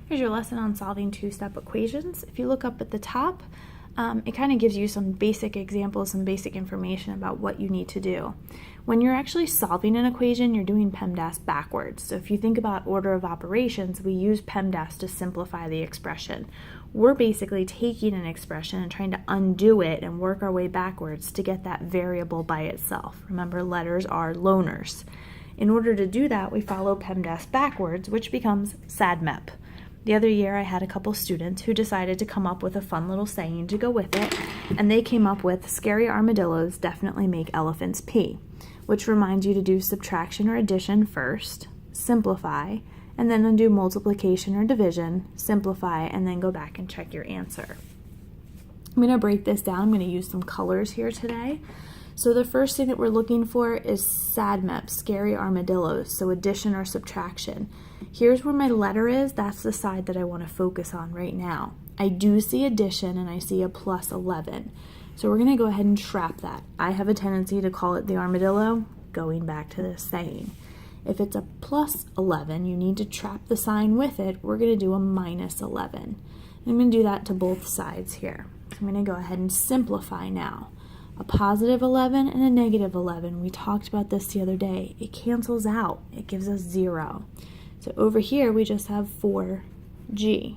Here's your lesson on solving two-step equations. If you look up at the top, it kind of gives you some basic examples, some basic information about what you need to do. When you're actually solving an equation, you're doing PEMDAS backwards. So if you think about order of operations, we use PEMDAS to simplify the expression. We're basically taking an expression and trying to undo it and work our way backwards to get that variable by itself. Remember, letters are loners. In order to do that, we follow PEMDAS backwards, which becomes SADMEP. The other year, I had a couple students who decided to come up with a fun little saying to go with it, and they came up with scary armadillos definitely make elephants pee, which reminds you to do subtraction or addition first, simplify, and then undo multiplication or division, simplify, and then go back and check your answer. I'm going to break this down. I'm going to use some colors here today. So the first thing that we're looking for is SADMEP, scary armadillos, so addition or subtraction. Here's where my letter is. That's the side that I want to focus on right now. I do see addition and I see a plus 11. So we're going to go ahead and trap that. I have a tendency to call it the armadillo, going back to this saying. If it's a plus 11, you need to trap the sign with it. We're going to do a minus 11. And I'm going to do that to both sides here. So I'm going to go ahead and simplify now. A positive 11 and a negative 11. We talked about this the other day. It cancels out. It gives us 0. So over here, we just have 4g.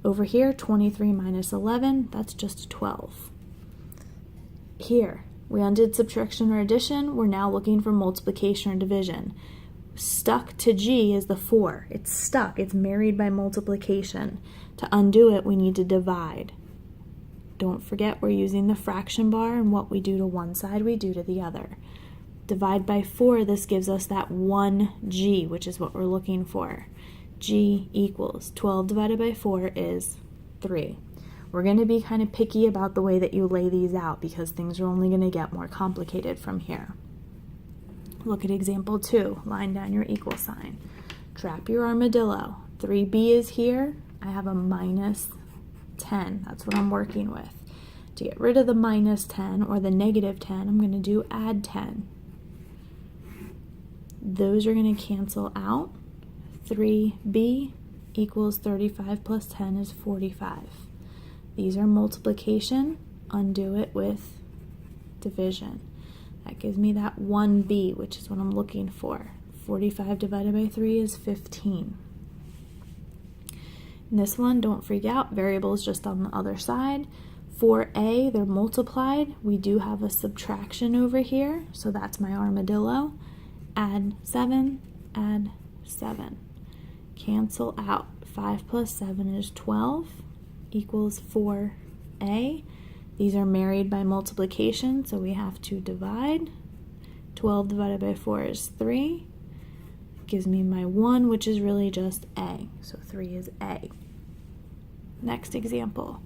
Over here, 23 minus 11, that's just 12. Here, we undid subtraction or addition. We're now looking for multiplication or division. Stuck to g is the 4. It's stuck. It's married by multiplication. To undo it, we need to divide. Don't forget we're using the fraction bar, and what we do to one side, we do to the other. Divide by 4, this gives us that 1g, which is what we're looking for. G equals 12 divided by 4 is 3. We're going to be kind of picky about the way that you lay these out because things are only going to get more complicated from here. Look at example 2. Line down your equal sign. Trap your armadillo. 3b is here. I have a minus 10. That's what I'm working with. To get rid of the minus 10 or the negative 10, I'm going to do add 10. Those are going to cancel out. 3b equals 35 plus 10 is 45. These are multiplication. Undo it with division. That gives me that 1b, which is what I'm looking for. 45 divided by 3 is 15. In this one, don't freak out. Variable is just on the other side. For a, they're multiplied. We do have a subtraction over here, so that's my armadillo. Add 7, add 7. Cancel out. 5 plus 7 is 12, equals 4a. These are married by multiplication, so we have to divide. 12 divided by 4 is 3. Gives me my 1, which is really just a. So 3 is a. Next example.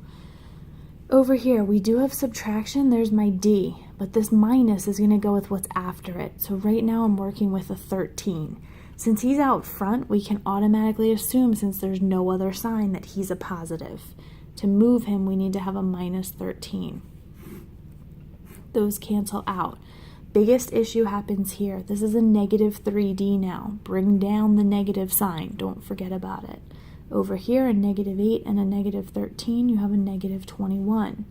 Over here, we do have subtraction. There's my d, but this minus is going to go with what's after it. So right now I'm working with a 13. Since he's out front, we can automatically assume, since there's no other sign, that he's a positive. To move him, we need to have a minus 13. Those cancel out. Biggest issue happens here. This is a negative 3d now. Bring down the negative sign. Don't forget about it. Over here, a negative 8 and a negative 13, you have a negative 21.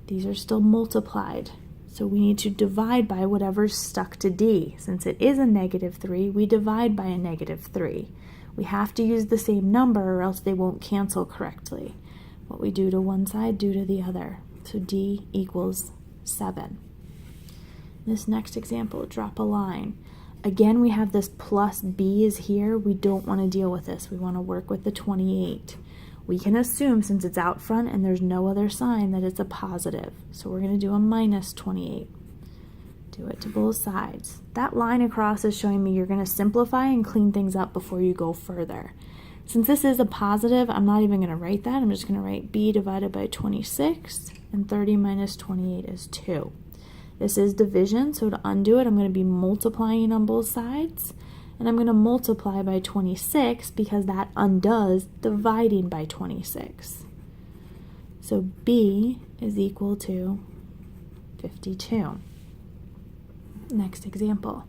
These are still multiplied. So we need to divide by whatever's stuck to d. Since it is a negative 3, we divide by a negative 3. We have to use the same number or else they won't cancel correctly. What we do to one side, do to the other. So d equals 7. This next example, drop a line. Again, we have this plus b is here. We don't want to deal with this. We want to work with the 28. We can assume, since it's out front and there's no other sign, that it's a positive. So we're going to do a minus 28. Do it to both sides. That line across is showing me you're going to simplify and clean things up before you go further. Since this is a positive, I'm not even going to write that. I'm just going to write b divided by 26, and 30 minus 28 is 2. This is division, so to undo it, I'm going to be multiplying on both sides, and I'm going to multiply by 26 because that undoes dividing by 26. So b is equal to 52. Next example.